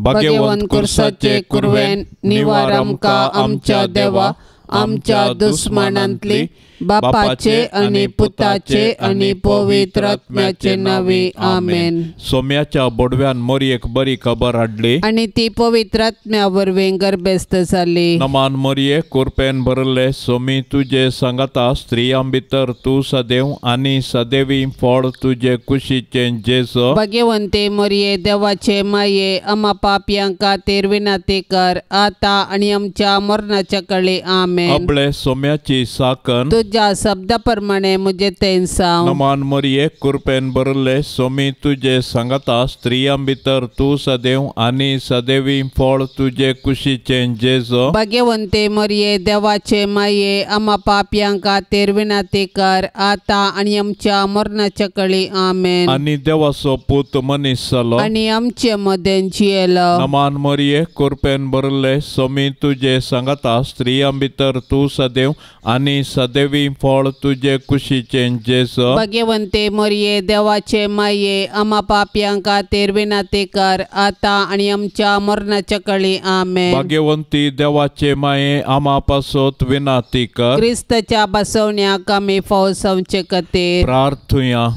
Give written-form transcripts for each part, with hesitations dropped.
भाग्यवन कुर्साचे कुर्वेन निवार आमकां आमच्या देवा आमच्या दुस्मनांतली बापाचे आणि पुताचे आणि पवित्र आत्म्याचे नावे आमेन। सोम्याच्या बोडव्यान मोरयेक बरी खबर हाडली आणि ती पवित्र आत्म्या वरवीं गर्भस्थ जाली। नमान मोरये कुरपेन भरले सोमी तुझे सांगता स्त्रियां भितर तू सदैव आणि सदैवी फळ तुझे कुशीचे जेसो। भाग्यवंते मोरये देवाचे माये आम्हा पापयांक खातीर विनंती कर आता आणि आमच्या मरणाच्या काळी आमेन। आपले सोम्याची साकन तुझ्या शब्दाप्रमाणे मुझे तेन सांग। नमान मोरये कुरपेन भरले सोमी तुझे सांगता स्त्रियां भितर तू सदैव आणि सदैवी फळ तुझे कुशीचे जेसो। भाग्यवंते मोरये देवाचे माये आम्हा पापयांक खातीर विनंती कर आता आणि आमच्या मरणाच्या काळी आमेन। आणि देवाचो पूत मनीस जालो आणि आमचे मदें जियेलो। नमान मोरये कुरपेन भरले सोमी तुझे सांगता स्त्रियां भितर तू सदैव आणि सदैवी फळ तुझे कुशीचे जेसो। भाग्यवंते मोरये देवाचे माये आम्हा पापयांक खातीर विनंती कर आता आणि आमच्या मरणाच्या काळी आमेन। भाग्यवंती देवाचे माये आम्हा पासोत विनंती कर क्रिस्ताच्या बसवण्याक आमी फावसावचे खातीर प्रार्थुया।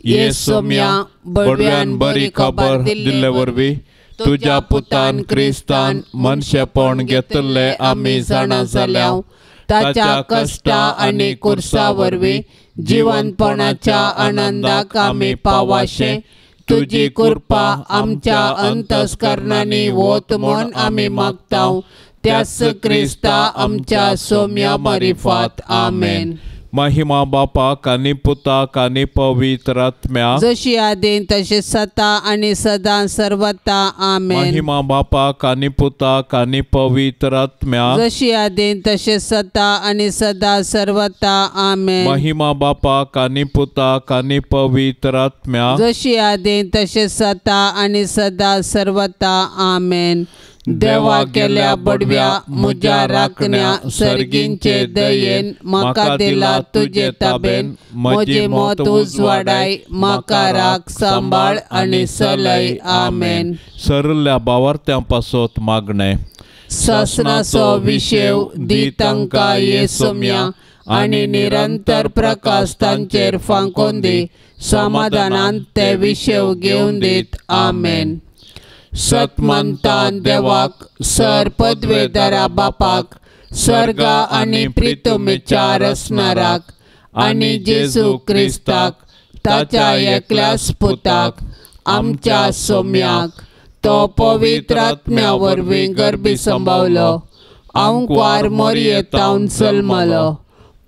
ये सोम्या बडव्यान बरी खबर दिल्ले वरवीं तुझ्या पुतान क्रिस्तान मनशेपण घेतले आमी जाणा जाल्याव ताच्या कष्टा आणि कुर्सा वरवीं जीवनपणाच्या आनंदाक आमी पावाशे तुझी कृपा आमच्या अंतस्करणांनी वोत म्हूण आमी मागताव त्यास क्रिस्ता आमच्या सोम्या मारिफात आमेन। महिमा बापाक आनी पुताक आनी पवित्र आत्म्या जशी आदीं तशी सता आणि सदां सर्वता आमेन। महिमा बापाक आनी पुताक आनी पवित्र आत्म्या जशी आदीं तशी सता आणि सदां सर्वता आमेन। महिमा बापाक आनी पुताक आनी पवित्र आत्म्या जशी आदीं तशी सता आणि सदां सर्वता आमेन। देवा केल्या बडव्या म्हज्या राखण्या सर्गींचे दयेन म्हाका दिला तुझे ताबेन म्हजी मोत उजवाडाय म्हाका राख सांबाळ आणि सलय आमेन। सरल्या बावार्थ्यां पासोत मागणे शासनाचो विशेव दी तांकां ये सोम्या आणि निरंतर प्रकाश तांचेर फांकून दी समाधानान ते विशेव घेवन दीत आमेन। सतमंतान देवाक सर पदवेदारा बापाक स्वर्गा आणि प्रितुमेच्या रसनाराक आणि जेजू क्रिस्ताक ताच्या एकल्याच पुताक आमच्या सोम्याक तो पवित्र आत्म्या वरवीं गर्भी संभावलो अंकवार मोरयेतावन जल्मलो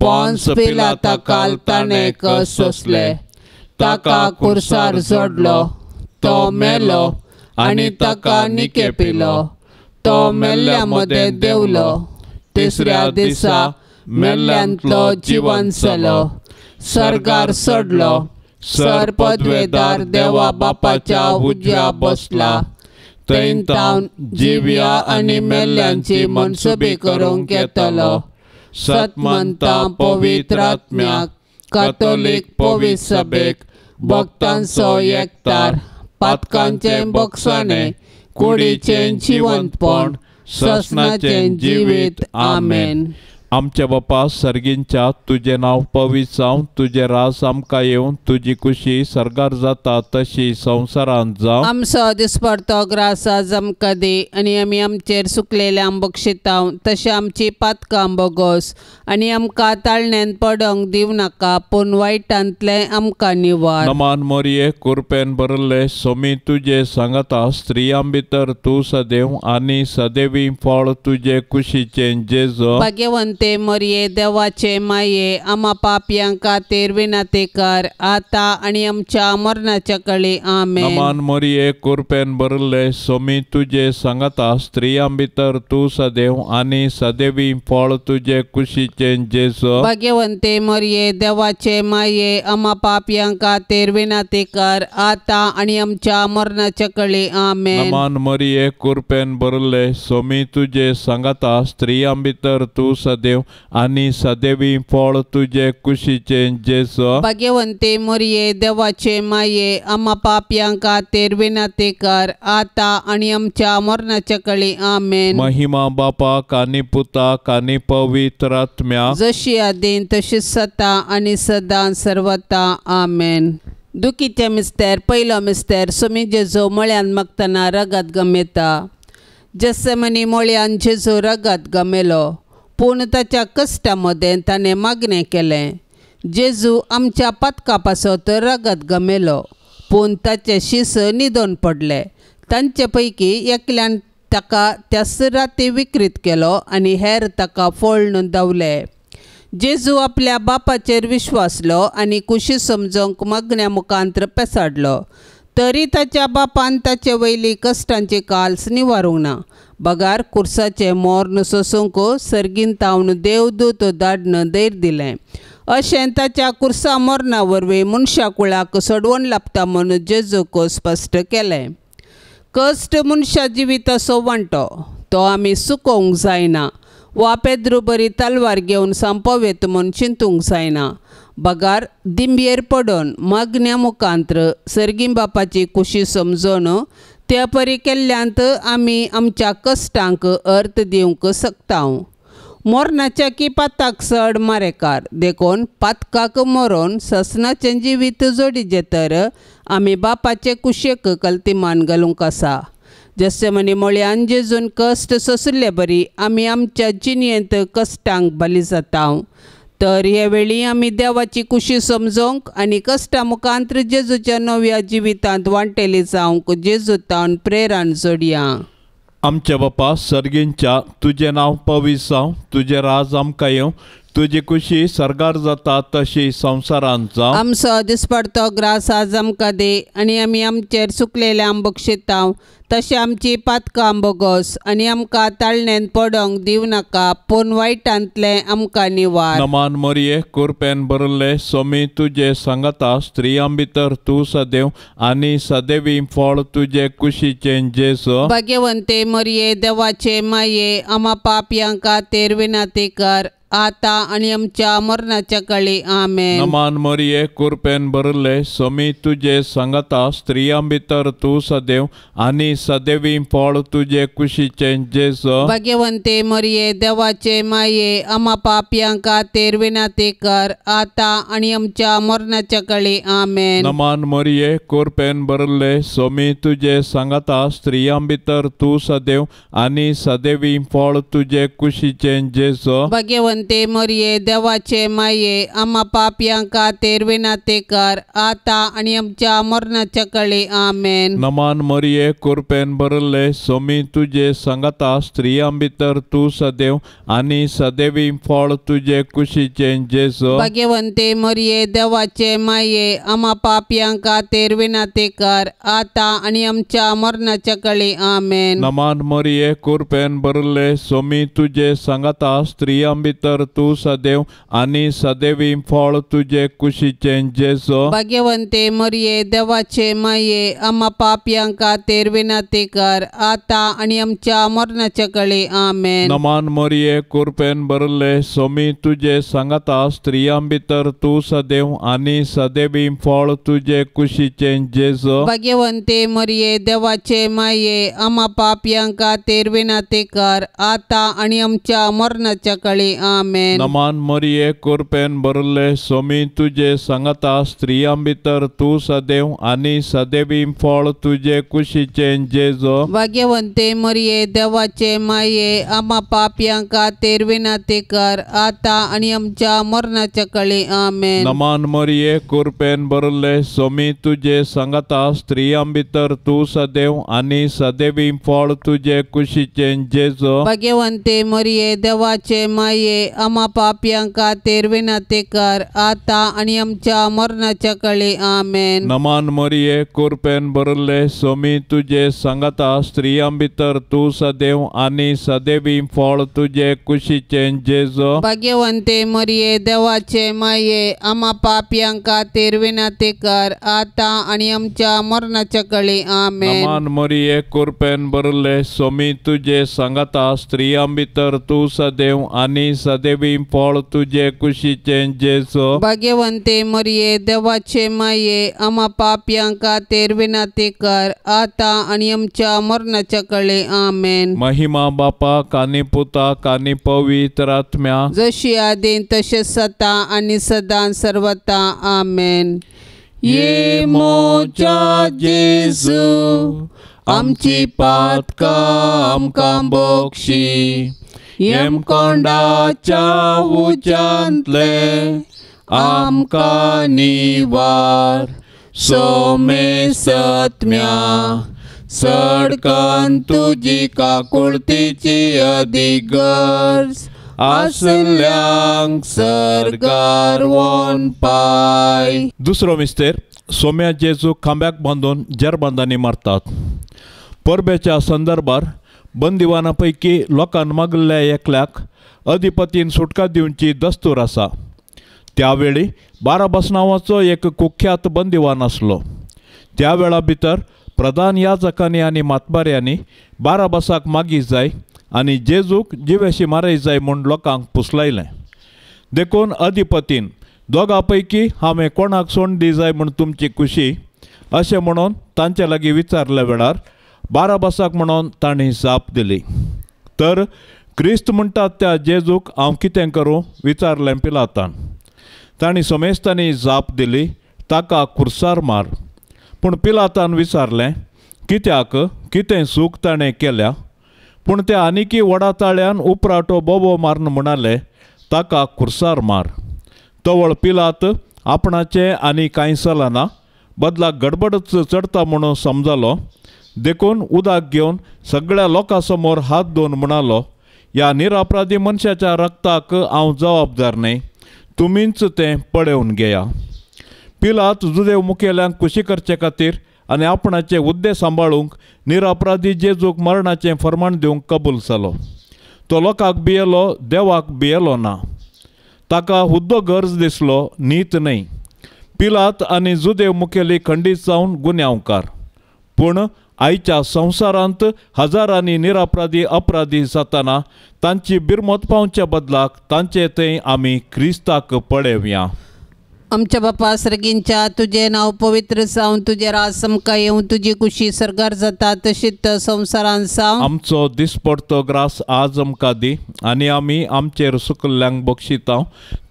पोंस पिलाता काल ताणें कस सोंसले ताका कुर्सार जोडलो तो मेलो आणि ताका निके पिलो तो मेल्ल्या मदे देवलो तिसऱ्या दिसा मेल्ल्यांतलो जिवन जालो सर्गार सोडलो सर पदवेदार देवा बापाच्या उज्या बसला थंय तावन जिव्या आणि मेल्ल्यांची मनसुबी करूंक येतलो। सतमंतां पवित्र आत्म्याक कातोलीक पवित्र सभेक भक्तांचो एकतार पातकांचे बक्षाणे कुडीचे जिवंतपण ससनाचे जिवीत आमेन। आमच्या बापा सर्गींच्या तुझे नाव पवित्र जावं तुझे रास आमकां येवन तुझी खुशी सरगार जाता तशी संवसारांत जावं। आमचो दिसपडतो ग्रास आज आमकां दी आणि आमी आमचेर सुकलेल्या बक्षिताव तशें आमची पातकां बोगोस आणि आमकां ताळण्यान पडोंक दिव नाका पूण वायटांतले आमकां निवार। नमान मोरये कुरपेन भरले सोमी तुझे सांगता स्त्रियां भितर तू सदैव आणि सदैवी फळ तुझे कुशीचे जेजो। भाग्यवंत ते मोरये देवाचे माये आम्हा पापयांक खातीर विनंती कर आता आणि आमच्या मरणाच्या काळी आमेन। नमान मोरये कुरपेन भरले सोमी तुझे सांगता स्त्रियां भितर तू सदैव आणि सदैवी फळ तुझे कुशीचे जेसो। भाग्यवंते मोरये देवाचे माये आम्हा पापयांक खातीर विनंती कर आता आणि आमच्या मरणाच्या काळी आमेन। नमान मोरये कुरपेन भरले सोमी तुझे सांगता स्त्रियां भितर तू सदैव सदैव आणि सदैवी फळ तुझे कुशीचे जेजो भाग्यवंते मरिये देवाचे माये आम्हा पाप्यांका तेर विनंती कर आता आणि आमच्या मरणाच्या काळी आमेन. महिमा बापाक आणि पुताक आणि पवित्र आत्म्याक जशी आदीन तशीच सता आणि सदां सर्वता आमेन. दुखीचे मिस्तेर पयलो मिस्तेर सुमी जेजू मळ्यान मागतना रगत गमेता. जसमनी मळ्यान जेजू रगत गमेलो पूण ताच्या कश्टा मदें ताणें मागणें केलें. जेजू आमच्या पातका पासत रगत गमेलो पूण ताचे शीस न्हिदोन पडले. तांचे पैकी एकल्यान ताका त्याच राती विकृत केलो आनी हेर ताका फोळून धांवले. जेजू आपल्या बापाचेर विश्वासलो आनी कुशी समजोंक मागण्या मुखांतर पेसाडलो. तरी ताच्या बापान ताचे वयली कश्टांची काल्स निवारूंक ना. बगार कुर्साचे मोर्न सोसूंक सर्गीन तावन देवदूत धाडन दैर दिलें. अशें ताच्या कुर्सा मोर्ना वरवीं मनशा कुळाक सोडवून लाभता म्हूण जेजूक स्पश्ट केलें. कश्ट मनशा जिवीत असो वांटो तो आमी चुकोवंक जायना वा पेद्रू बरी तलवार घेवन संपवेत म्हूण चिंतूंक जायना. बगार दिंबयेर पडोवन मागण्या मुखांतर सर्गीं बापाची कुशी समजोवन त्या परी केल्ल्यांत आमी आमच्या कश्टांक अर्थ दिवंक शकता. मोरणाच्या की पाताक चड मारेकार देखून पातकाक मरोवन ससनाचें जिवीत जोडिजे तर आमी बापाचे कुशेक कल्तिमान घालूंक आसा. जसे म्हणी मळ्यान जेजून कश्ट सोंसले बरी आमी आमच्या जिणेंत कश्टांक बली जाता. तर हे वेळी आमी देवाची कुशी समजोंक आनी कश्टा मुखांतर जेजूच्या नव्या जिवितांत वांटेली जावंक जेजूतावन प्रेरान जोडया. आमच्या बापा सर्गींच्या तुझे नाव पवित्र जावं, तुझे राज आमकां येवं, तुजी कुशी सरगार जाता तशी संवसारांत जावं. आमचो दिसपडतो ग्रास आज आमकां दे आनी आमी आमचेर चुकलेल्यांक बक्षितांव तशें आमची पातकां बोगोस आनी आमकां ताळणेन पडोंक दिव नाका पूण वायटांतलें आमकां निवार. नमान मरिये कृपेन भरले सोमी तुजे सांगता स्त्रियां भितर तूं सदैव आनी सदैवी फळ तुजे कुशीचें जेजू. भाग्यवंते मरिये देवाचे माये आम्हा पाप्यांका तेर विनंती कर आता आणि आमच्या मरणाच्या काळी आमेन. नमान मरिये कृपेन भरले सोमी तुजे सांगता स्त्रियां भितर तूं सदैव आनी सदैवी फळ तुजे कुशीचें जेजू. भाग्यवंते मरिये देवाचे माये आम्हा पाप्यांका तेर विनंती कर आता आणि आमच्या मरणाच्या काळी आमेन. नमान मरिये कृपेन भरले सोमी तुजे सांगता स्त्रियां भितर तूं सदैव आनी सदैवी फळ तुजे कुशीचें जेजू. भाग्यवंते मरिये देवाचे माये आम्हा पाप्यांका तेर विनंती कर आता आणि आमच्या मरणाच्या काळी आमेन. नमान मरिये कृपेन भरले सोमी तुजे सांगता स्त्रियां भितर तूं सदैव आनी सदैवी फळ तुजे कुशीचें जेजू. भाग्यवंते मरिये देवाचे माये आम्हा पाप्यांका तेर विनंती कर आता आणि आमच्या मरणाच्या काळी आमेन. नमान मरिये कृपेन भरले सोमी तुजे सांगता स्त्रियां भितर तूं सदैव आनी सदैवी फळ तुजे कुशीचें जेजू. भाग्यवंते मरिये देवाचे माये आम्हा पाप्यांका तेर विनंती कर आता आणि आमच्या मरणाच्या काळी आमेन. नमान मरिये कृपेन भरले सोमी तुजे सांगता स्त्रियां भितर तूं सदैव आनी सदैवी फळ तुजे कुशीचें जेजू. भाग्यवंते मरिये देवाचे माये आम्हा पाप्यांका तेर विनंती कर आता आणि आमच्या मरणाच्या काळी आमेन. नमान मरिये कृपेन भरले सोमी तुजे सांगता स्त्रियां भितर तूं सदैव आनी सदैवी फळ तुजे कुशीचें जेजू. भाग्यवंते मरिये देवाचे माये आम्हा पाप्यांका तेर विनंती कर आता आणि आमच्या मरणाच्या काळी आमेन. नमान मरिये कृपेन भरले सोमी तुजे सांगता स्त्रियां भितर तूं सदैव आनी सदैवी फळ तुजे कुशीचें जेजू. भाग्यवंते मरिये देवाचे माये आम्हा पाप्यांका तेर विनंती कर आता आणि आमच्या मरणाच्या काळी आमेन. नमान मरिये कृपेन भरले सोमी तुजे सांगता स्त्रियां भितर तूं सदैव आनी सदैवी फळ तुजे कुशीचें जेजू. भाग्यवंते मरिये देवाचे माये आम्हा पाप्यांका तेर विनंती कर आता आणि आमच्या मरणाच्या काळी आमेन. नमान मरिये कृपेन भरले सोमी तुजे सांगता स्त्रियां भितर तूं सदैव आनी सदैवी फळ तुझे कुशीचे जेसो भाग्यवंते मरिये देवाचे माये आम्हा पाप्यांका तेर विनाती कर आता आणि आमच्या मरणाच्या कळे आमेन. महिमा बापा कानी पुता कानी पवित्र आत्म्या जशी आदीन तसेच सता आणि सदा सर्वता आमेन. ये मोच्या जेजू आमची पातका आमकां बोक्षी येम कोंडाच्या उच्यांतले आमकां निवार सोमे सत्म्या सडकन तुजी काकुळतीची अधिगर्ज आसल्यांक सरकार वोन पाय. दुसरो मिस्तेर सोम्या जेजू खांब्याक बांदून जेरबंदांनी मारतात. परबेच्या संदर्भार बंदिवानापैकी लोकांन मागल्ल्या एकल्याक अधिपतीन सुटका दिवची दस्तूर आसा. त्यावेळी बाराबास नांवाचो एक कुख्यात बंदिवान आसलो. त्या वेळा भितर प्रधान याजकांनी आनी मातबाऱ्यांनी बाराबासाक मागी जाय आनी जेजूक जिवेशी मारय जाय म्हूण लोकांक पुसलायलें. देखून अधिपतीन दोगां पैकी हांवें कोणाक सोंड दी जाय म्हूण तुमची खुशी अशें म्हणून तांचे लागीं विचारल्या वेळार बाराबासाक म्हणून तांणी जाप दिली. तर क्रिस्त म्हणटात त्या जेजूक हांव कितें करूं विचारलें पिलातान. तांणी समेस्तांनी जाप दिली ताका खुर्सार मार. पूण पिलातान विचारलें कित्याक कितें चूक ताणें केल्या. पूण ते आनिकी वडा ताळ्यान उपराटो बोबो मारन म्हणाले ताका खुर्सार मार. तवळ पिलात आपणाचें आनी कांय चलना बदलाक गडबडच चडटा म्हणून समजलो. देखून उदक घेवन सगळ्या लोकां समोर हात धुवन म्हणालो ह्या निरपराधी मनशाच्या रक्ताक हांव जबाबदार न्हय. तुमीच तें पळोवन घेया. पिलात जुदेव मुखेल्यांक खुशी करचे खातीर आनी आपणाचे उद्देश सांबाळूंक निरपराधी जेजूक मरणाचें फर्माण दिवंक कबूल जालो. तो लोकांक भियेलो देवाक भियेलो ना. ताका हुद्दो गरज दिसलो नीत न्हय. पिलात आनी जुदेव मुखेली खंडीत जावन गुन्यांवकार. पूण आयच्या संवसारांत हजारांनी निरपराधी अपराधी जाताना तांची बिरमत पावच्या बदलाक तांचे थंय आमी क्रिस्ताक पळयवया. आमच्या बापा सर्गींच्या तुझे नाव पवित्र जावन तुझे राज आमकां येवन तुजी कुशी सरकार जाता तशीच संवसारांत जावं. आमचो दिसपडतो ग्रास आज आमकां दी आनी आमी आमचेर सुकल्ल्यांक बक्षिता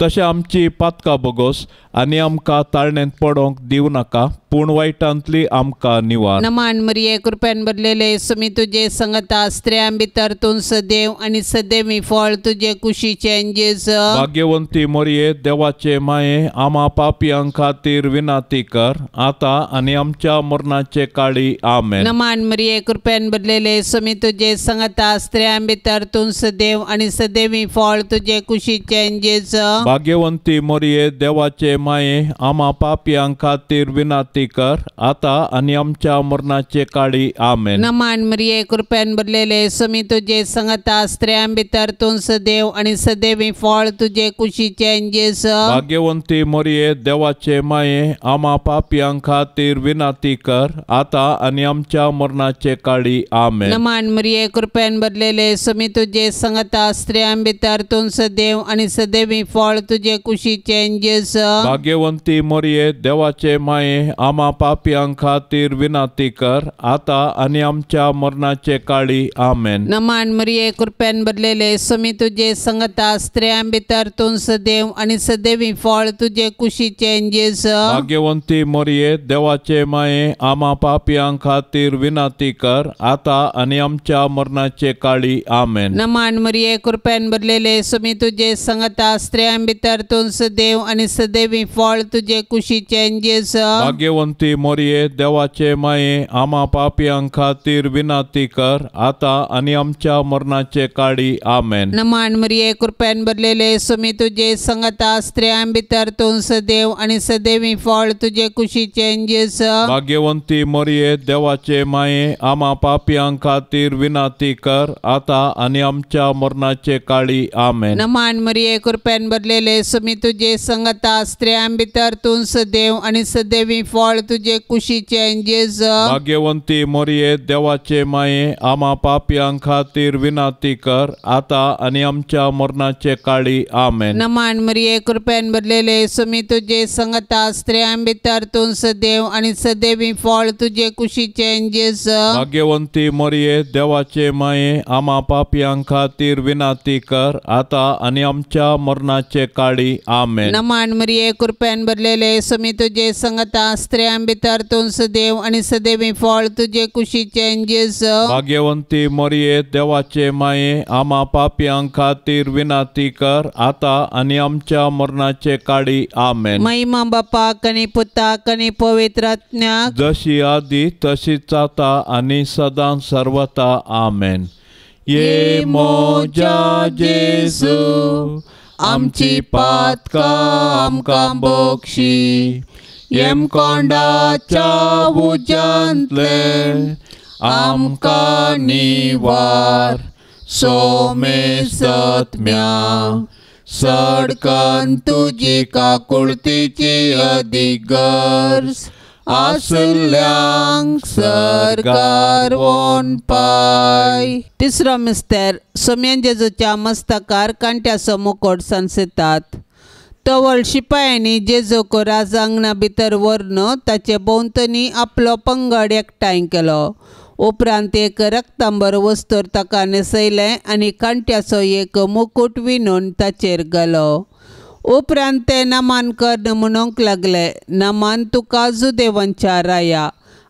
तशें आमची पातकां बोगोस आनी आमकां ताळणेंत पडोवंक दिवं नाका पूण वायटांतली आमकां निवार. नमान मरिये कृपेन भरलेले सुमी तुजे संगता स्त्रियां भितर तूं सदैव आनी सदैवी फळ तुजे कुशीचे जेज. भाग्यवंती मरिये देवाचे माये आम्हा पापियां खातीर विनाती कर आता आनी आमच्या मरणाचे काळी आमेन. नमान मरिये कृपेन भरलेले सुमी तुजे संगता स्त्रियां भितर तूं सदैव आनी सदैवी फळ तुजे कुशीचे जेज. भाग्यवंती मरिये देवाचे माये आम्हा पापियां खातीर विनाती कर आता आनी आमच्या मरणाचे काळी आमेन. नमान मरिये कृपेन भरलेले सुमी तुजे संगता स्त्रियां भितर तूं सदैव आनी सदैवी फळ तुजे कुशीचे जेज. भाग्यवंती मरिये देवाचे माये आम्हा पापियां खातीर विनाती कर आता आनी आमच्या मरणाचे काळी आमेन. नमान मरिये कृपेन भरलेले सुमी तुजे संगता स्त्रियां भितर तूं सदैव आनी सदैवी फळ तुजे कुशीचे जेज. भाग्यवंती मरिये देवाचे माये आम्हा पापियां खातीर विनाती कर आता आनी आमच्या मरणाचे काळी आमेन. नमान मरिये कृपेन भरलेले सुमी तुजे संगता स्त्रियां भितर तूं सदैव आनी सदैवी फळ तुजे कुशीचे जेज. भाग्यवंती मरिये देवाचे माये आम्हा पापियां खातीर विनाती कर आता आनी आमच्या मरणाचे काळी आमेन. नमान मरिये कृपेन भरलेले सुमी तुजे संगता स्त्रियां भितर तूं सदैव आनी सदैवी फळ तुजे कुशीचे जेज. भाग्यवंती मरिये देवाचे माये आम्हा पापियां खातीर विनाती कर आता आनी आमच्या मरणाचे काळी आमेन. नमान मरिये कृपेन भरलेले सुमी तुजे संगता स्त्रियां भितर तूं सदैव आनी सदैवी फळ तुजे कुशीचे जेज. भाग्यवंती मरिये देवाचे माये आम्हा पापियां खातीर विनाती कर आता आनी आमच्या मरणाचे काळी आमेन. नमान मरिये कृपेन भरलेले सुमी तुजे संगता स्त्रियां भितर तूं सदैव आनी सदैवी फळ फळ तुझे कुशीचे जेजू. भाग्यवंती मोरये देवाचे माये आम्हा पापियांक खातीर विनाती कर आता आणि आमच्या मरणाचे काळी आमेन. नमान मरिये कृपेन भरलेले सुमी तुझे संगता स्त्रियां भितर तू सदैव आणि सदैवी फळ तुझे कुशीचे जेजू. भाग्यवंती मोरये देवाचे माये आम्हा पापियांक खातीर विनाती कर आता आणि आमच्या मरणाचे काळी आमेन. नमान मरिये कृपेन भरलेले सुमी तुझे संगता स्त्रियां भितर तू सदैव आणि सदैवी फळ तुझे कुशीचे जेजू. भाग्यवंती मोरये देवाचे माये आम्हा पापियांक खातीर विनाती कर आता आणि आमच्या मरणाचे काळी आमेन. महिमा बापाक आणि पुताक आणि पवित्र आत्म्याक जशी आधी तशीच आता आणि सदां सर्वता आमेन. ये मोजा जेजू आमची पातका आमकां बक्षी येम कोंडाच्या उज्यांतले आमकां निवार सोमे सत्म्या सडकन तुजी काकुळतीची अधिगर्ज आसल्यांक सरकार वोन पाय. तिसरो मिस्तेर सोम्यान जेजूच्या मस्तकार कांट्याचो मुकोट सांसेतात. तवळ शिपायांनी जेजूक राजांगणा भितर व्हरून ताचे भोंवतणी आपलो पंगड एकठांय केलो. उपरांत एक रक्तांबर वस्तूर ताका न्हेसयलें आनी कांट्याचो एक मुकुट विणून ताचेर घालो. उपरांत ते नमान कर म्हणूंक लागले, नमान तुका जुदेवांच्या राया.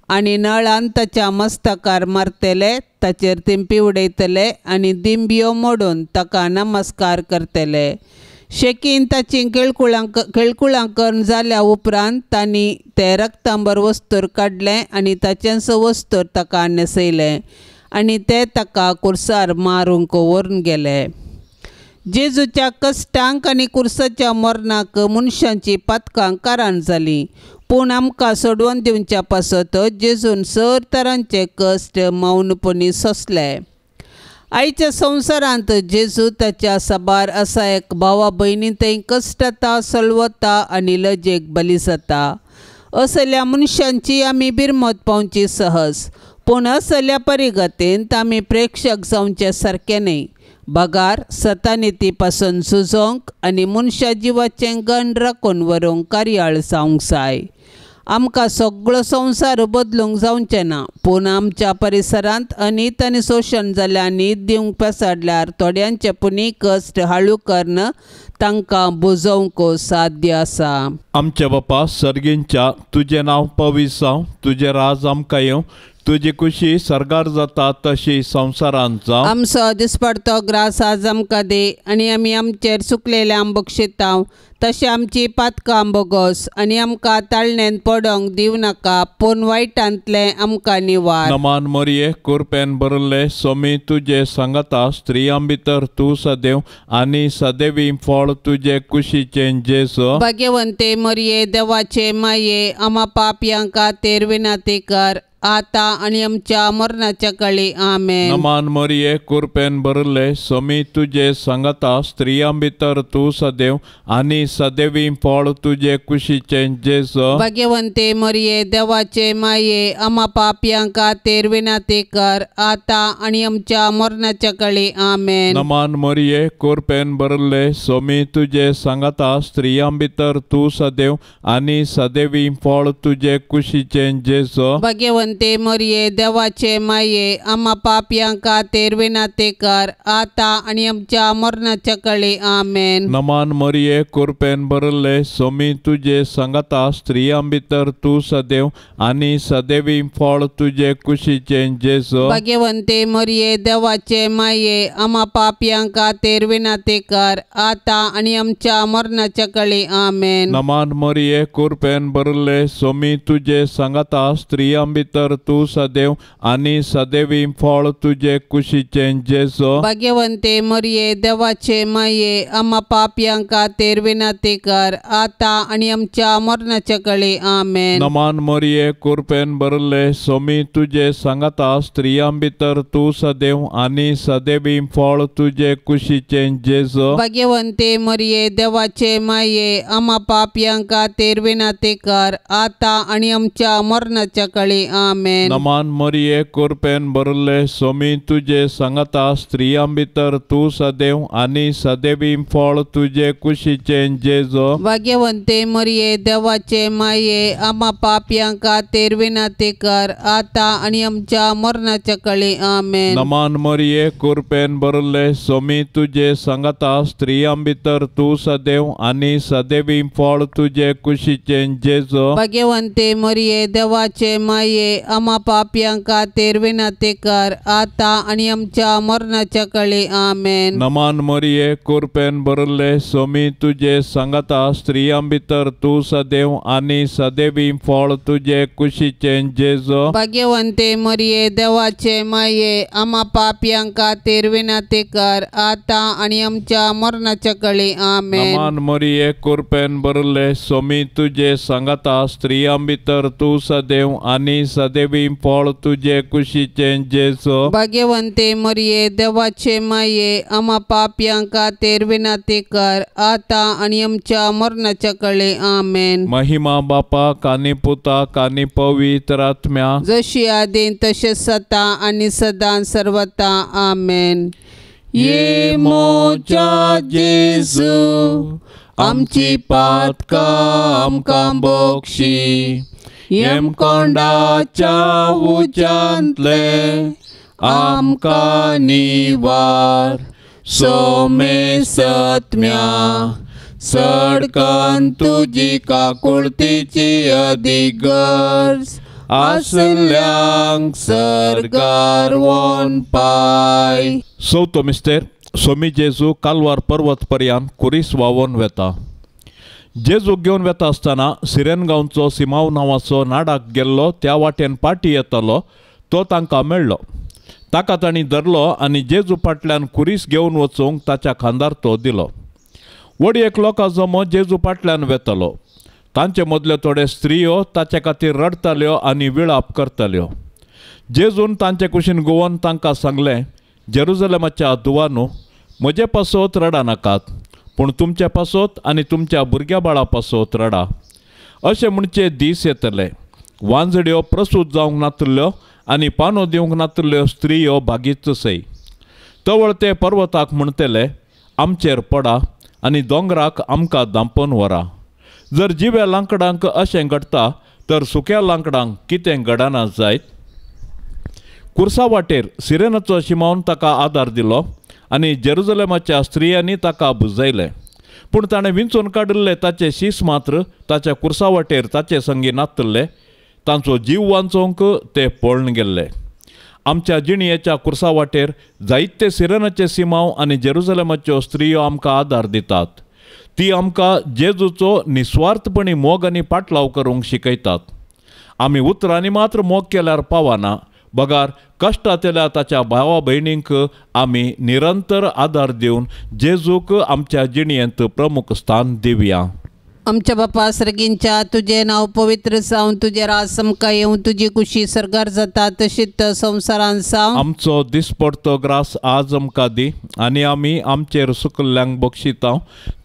आनी नळान ताच्या मस्तकार मारतले, ताचेर तिंपी उडयतले आनी दिंब्यो मोडून ताका नमस्कार करतले. शेकीन ताची केळकुळां करून जाल्या उपरांत तांणी ते रक्तांबर वस्तूर काडलें आनी ताचेंच वस्तूर ताका न्हेसयलें आनी ते ताका कुर्सार मारूंक व्हरून गेले. जेजूच्या कश्टांक आनी कुर्साच्या मरणाक मनशांची पातकां कारण जालीं, पूण आमकां सोडवून दिवच्या पासत जेजून सर तरांचे कश्ट मौनपणी सोंसले. आयच्या संवसारांत जेजू ताच्या साबार आसा एक भावा भयणी थंय कश्टाता सलवता आनी लजेक बली जाता. असल्या मनशांची आमी बिरमत पावची सहज, पूण असल्या परिगतेंत आमी प्रेक्षक जावचे सारके न्ही. बगार सतानिती पासून झुजोंक आनी मनशा जिवाचें गण राखून व्हरूंक कार्याळ जावंक जाय. आमकां सगळो संवसार बदलूंक जावचें ना, पूण आमच्या परिसरांत अनीत आनी शोशण जाल्यार न्हीद दिवंक पेसाडल्यार थोड्यांचे पुनी कश्ट हाळू करून तांकां बुजोवंक साध्य आसा. आमचे बापा सर्गींच्या तुजें नांव पवित्र जावं, तुजें राज आमकां येवं, तुजी खुशी सरगार जाता तशी संवसारांत जावं. आमचो दिसपडतो ग्रास आज आमकां दे आनी आमी आमचेर चुकलेल्यांक बक्षितांव, तशें आमची पातकां बोगोस आनी आमकां ताळणेन पडोंक दिव नाका, पूण वायटांतलें आमकां निवार. नमान मोरये कृपेन भरले सोमी तुजे सांगता स्त्रियां भितर तूं सदैव आनी सदैवी फळ तुजे कुशीचें जेजू. भाग्यवंते मोरये देवाचे माये आम्हा पापयांक खातीर विनाती कर आता आणि आमच्या मरणाच्या काळी आमेन. नमान मोरये कृपेन भरले सोमी तुजे सांगता स्त्रियां भितर तूं सदैव आनी सदैवी फळ तुजे कुशीचें जेजू. भाग्यवंते मोरये देवाचे माये आम्हा पापयांक खातीर विनाती कर आता आणि आमच्या मरणाच्या काळी आमेन. नमान मोरये कृपेन भरले सोमी तुजे सांगता स्त्रियां भितर तूं सदैव आनी सदैवी फळ तुजे कुशीचें जेजू. भाग्यवंते मोरये देवाचे माये आम्हा पापयांक खातीर विनाती कर आता आणि आमच्या मरणाच्या काळी आमेन. नमान मोरये कृपेन भरले सोमी तुजे सांगता स्त्रियां भितर तूं सदैव आनी सदैवी फळ तुजे कुशीचें जेजू. भाग्यवंते मोरये देवाचे माये आम्हा पापयांक खातीर विनाती कर आता आणि आमच्या मरणाच्या काळी आमेन. नमान मोरये कृपेन भरले सोमी तुजे सांगता स्त्रियां भितर भितर तू सदैव आनी सदैवी फळ तुझे कुशीचे जेजो. भाग्यवंते मरिये देवाचे माये आम्हा पापयांका तेर विनाती कर आता आणि आमच्या मरणाच्या कळे आमेन. नमान मरिये कृपेन भरले सोमी तुझे सांगता स्त्रियां भितर तू सदैव आनी सदैवी फळ तुझे कुशीचे जेजो. भाग्यवंते मरिये देवाचे माये आम्हा पापयांका तेर विनाती कर आता आणि आमच्या मरणाच्या कळे आमेन. नमान मरिये कृपेन भरले सोमी तुझे सांगता स्त्रियां भितर तू सदैव आनी सदैवी फळ तुझे कुशीचे जेजो. भाग्यवंते मरिये देवाचे माये आम्हा पापयांका तेर विनाती कर आता आणि आमच्या मरणाच्या कळे आमेन. नमान मरिये कृपेन भरले सोमी तुझे सांगता स्त्रियां भितर तू सदैव आनी सदैवी फळ तुझे कुशीचे जेजो. भाग्यवंते मरिये देवाचे माये आम्हा पापयांका तेर विनाती कर आता आणि आमच्या मरणाच्या कळे आमेन. नमान मरिये कृपेन भरले सोमी तुझे सांगता स्त्रियां भितर तू सदैव आनी सदैवी फळ तुझे कुशीचे जेजो. भाग्यवंते मरिये देवाचे माये आम्हा पापयांका तेर विनाती कर आता आणि आमच्या मरणाच्या कळे आमेन. नमान मरिये कृपेन भरले सोमी तुझे सांगता स्त्रियां भितर तू सदैव आनी सदैवी फळ तुझे कुशीचे जेजो. भाग्यवंते मरिये देवाचे माये आम्हा पापयांका तेर विनाती कर आता आणि आमच्या मरणाच्या कळे आमेन. महिमा बापाक आनी पुताक आनी पवित्र आत्म्या जशी आदीन तसे सता आणि सदां सर्वता आमेन. ये मोच्या जेजू आमची पातका आमकां बोक्षी येम कोंडाच्या उच्यांतले आमकां निवार सोमे सत्म्या सडकन तुजी काकुळतीची अधिगर्ज आसल्यांक सरकार वोन पाय. चवथो मिस्तेर सोमी जेजू कालवार पर्वत पर्यान कुरीस वावोन वेता. जेजू घेवन वेता आसतना सिरेन गांवचो सिमाव नांवाचो नाडाक गेल्लो त्या वाटेन पाटी येतालो तो तांकां मेळ्ळो. ताका तांणी धरलो आनी जेजू फाटल्यान कुरीस घेवन वचूंक ताच्या खांदार तो दिलो. वडयेक लोकां जमो जेजू फाटल्यान वेतालो. तांचे मदल्यो थोडे स्त्रियो ताचे खातीर रडताल्यो आनी विळाप करताल्यो. जेजून तांचे कुशीन गोवन तांकां सांगलें, जेरुजलेमाच्या दुवानू म्हजे पासत रडा नाकात, पूण तुमचे पासत आनी तुमच्या भुरग्या बाळा पासत रडा. अशें म्हणचे दीस येतले वांजड्यो प्रसूत जावंक नातल्यो आनी पानो दिवंक नातल्यो स्त्रियो भागीच सै. तवळ ते पर्वताक म्हणटले आमचेर पडा आनी दोंगराक आमकां दांपोवन व्हरा. जर जिव्या लांकडांक अशें घडटा तर सुक्या लांकडांक कितें घडना जायत. कुर्सा वाटेर सिरेनाचो शिमावन ताका आदार दिलो आनी जेरुजलेमाच्या स्त्रियांनी ताका बुजयलें. पूण ताणें विंचून काडिल्ले ताचे शीस मात्र ताच्या कुर्सा वाटेर ताचे संगी नातल्ले. तांचो जीव वांचोवंक ते पळून गेल्ले. आमच्या जिणयेच्या कुर्सा वाटेर जायते सिरेनाचे सिमाव आनी जेरुजलेमाच्यो स्त्रियो आमकां आदार दितात. ती आमकां जेजूचो निस्वार्थपणी मोग आनी पाटलाव करूंक शिकयतात. आमी उतरांनी मात्र मोग केल्यार पावना, बगार कश्टां येल्यार ताच्या भावा भयणींक आमी निरंतर आदार दिवन जेजूक आमच्या जिणयेंत प्रमुख स्थान दिवया. आमच्या बापा सर्गींच्या तुझे नाव पवित्र जावन तुझे राज समका येवन तुझी कुशी सरकार जाता तशीच संवसारान जावं. आमचो दिसपडतो ग्रास आज आमकां दी आनी आमी आमचेर सुकल्ल्यांक बक्षिता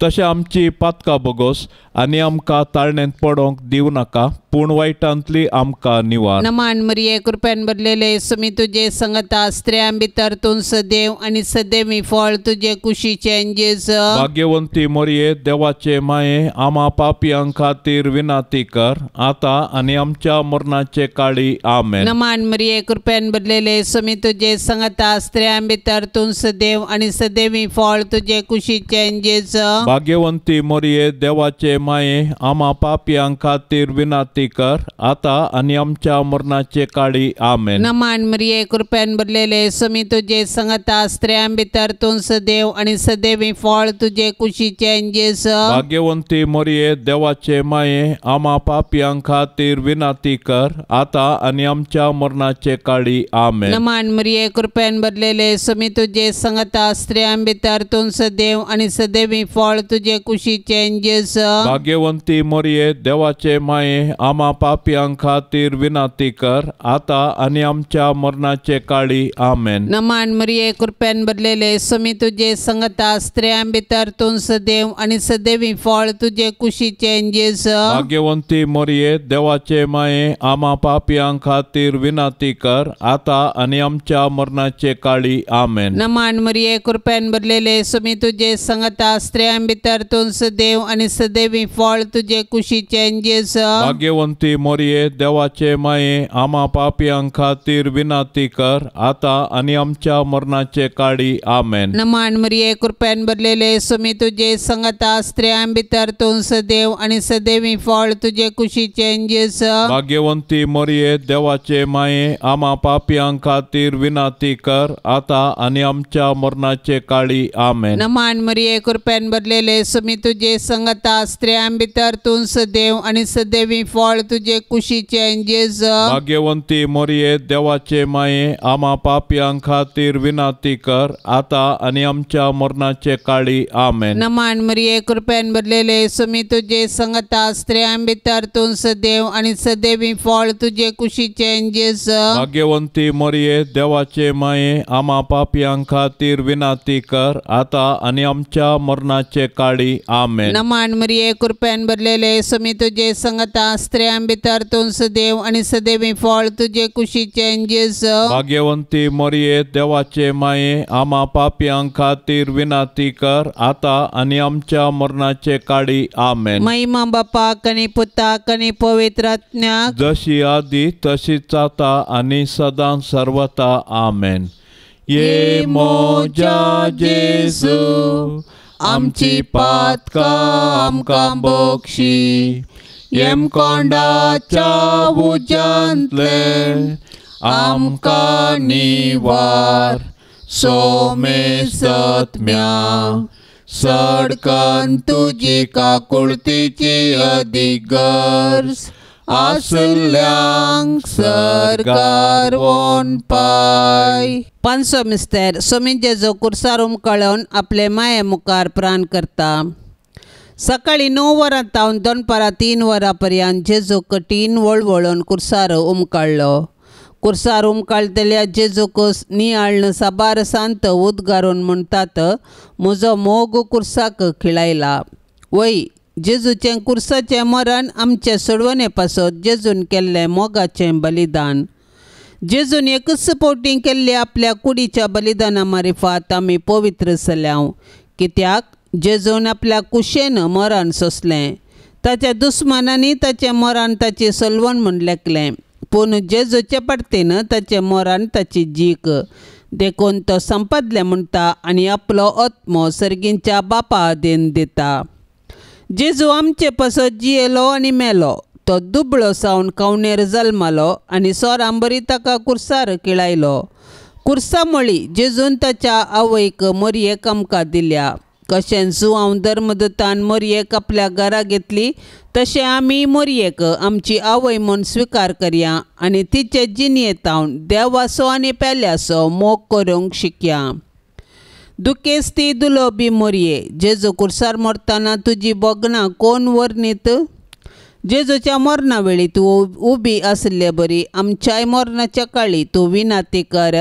तशें आमची पातकां बोगोस आनी आमकां ताळणेंत पडोवंक दिवं नाका, पूण वायटांतली आमकां निवार. नमान मरिये कृपेन भरलेले सुमी तुझे संगता स्त्रियां भितर तूं सदैव आनी सदैवी फळ तुझे कुशीचे जेजू. भाग्यवंती मरिये देवाचे माये आमा पापयां खातीर विनाती कर आता आनी आमच्या मरणाचे काळी आमेन. नमान मरिये कृपेन भरलेले सुमी तुझे संगता स्त्रियां भितर तूं सदैव आनी सदैवी फळ तुझे कुशीचे जेजू. भाग्यवंती मरिये देवाचे माये आमा पापयां खातीर विनाती विनंती कर, आता आणि आमच्या मरणाचे काळी. आमेन. नमान मरिये कृपेन भरलेले स्वामी तुझे संगता स्त्रियां भितर तूं सदैव आणि सदैवी फळ तुझे कुशीचे जेस. भाग्यवंती मरिये देवाचे माये, आम्हा पापियां खातीर विनंती कर, आता आणि आमच्या मरणाचे काळी. आमेन. नमान मरिये कृपेन भरलेले स्वामी तुझे संगता स्त्रियां भितर तूं सदैव आणि सदैवी फळ तुझे कुशीचे जेस. भाग्यवंती मरिये देवाचे माये, आम्हा पापियां खातीर विनंती कर, आता आणि आमच्या मरणाचे काळी. आमेन. नमान मरिये कृपेन भरलेले स्वामी तुझे संगता स्त्रियां भितर तूं सदैव आणि सदैवी फळ तुझे कुशीचे जेस. भाग्यवंती मरिये देवाचे माये, आम्हा पापियां खातीर विनंती कर, आता आणि आमच्या मरणाचे काळी. आमेन. नमान मरिये कृपेन भरलेले स्वामी तुझे संगता स्त्रियां भितर तूं सदैव आणि सदैवी फळ तुझे कुशीचे जेस. भाग्यवंती मरिये देवाचे माये, आम्हा पापियां खातीर विनंती कर, आता आणि आमच्या मरणाचे काळी. आमेन. नमान मरिये कृपेन भरलेले स्वामी तुझे संगता स्त्रियां भितर तूं सदैव आणि सदैवी फळ तुझे कुशीचे जेस. भाग्यवंती मरिये देवाचे माये, आम्हा पापियां खातीर विनंती कर, आता आणि आमच्या मरणाचे काळी. आमेन. नमान मरिये कृपेन भरलेले स्वामी तुझे संगता स्त्रियां भितर तूं सदैव आणि सदैवी फळ तुझे कुशीचे जेस. भाग्यवंती मरिये देवाचे माये, आम्हा पापियां खातीर विनंती कर, आता आणि आमच्या मरणाचे काळी. आमेन. नमान मरिये कृपेन भरलेले स्वामी तुझे संगता स्त्रियां भितर तूं सदैव आणि सदैवी फळ तुझे कुशीचे जेस. भाग्यवंती मरिये देवाचे माये, आम्हा पापियां खातीर विनंती कर, आता आणि आमच्या मरणाचे काळी. आमेन. नमान मरिये कृपेन भरलेले स्वामी तुझे संगता स्त्रियां भितर तूं सदैव आणि सदैवी फळ तुझे कुशीचे जेस. भाग्यवंती मरिये देवाचे माये, आम्हा पापियां खातीर विनंती कर, आता आणि आमच्या मरणाचे काळी. आमेन. महिमा बापाक आणि पुताक आणि पवित्र आत्म्याक, जशी आधी तशीच आता आणि सदां सर्वता. आमेन. ये मोजा जेसू, आमची पातका आमकां बक्षी, येम कोंडाच्या उज्यांतले आमकां निवार, सोमे सत्म्या सडकन तुजी काकुळतीची अधिगर्स, आसल्यांक सरकार वोन पाय. पांचवो मिस्तेर स्वामी जेजू कुर्सार उमकळून आपले माये मुखार प्राण करता. सकाळी 9 वरां तावन दनपारां 3 वरां पर्यंत जेजू कठीण वळवळून कुर्सार उमकळ्ळो. कुर्सार उमकळटल्या जेजूक नियाळन साबार सांत उद्गारून म्हणटात, म्हजो मोग कुर्साक खिळायला. वय जेजूचें कुर्साचें मरण आमचे सोडवणे पासत जेजून केल्लें मोगाचें बलिदान. जेजून एकच पोवटी केल्ल्या आपल्या कुडीच्या बलिदाना मार्फत आमी पवित्र जाल्याव. कित्याक जेजून आपल्या कुशेन मरण सोंसलें. ताच्या दुस्मानांनी ताचें मरण ताची सलवण म्हूण लेखलें, पूण जेजूचे परतेन ताचें मरण ताची जीक. देखून तो संपदलें म्हणटा आनी आपलो आत्मो सर्गींच्या बापा आदेन दिता. जेजू आमचे पासत जियेलो आनी मेलो. तो दुबळो सावन कवणेर जल्मालो आनी सोरां बरी ताका कुर्सार खिळायलो. कुर्सा मळी जेजून ताच्या आवयक मरियेक आमकां दिल्या. कशें जुवांव धर्मदतान मरियेक आपल्या घरा घेतली, तशें आमी मरियेक आमची आवय म्हूण स्विकार करया आनी तिचे जिणयेतावन देवाचो आनी पेल्याचो मोग करूंक शिकया. दुखेस्ती दुलोबी मरिये, जेजू कुर्सार मरतना तुजी बोगणां कोण वर्णीत? जेजूच्या मरणा वेळी तूं उबी आसले बरी आमच्याय मरणाच्या काळी तूं विनंती कर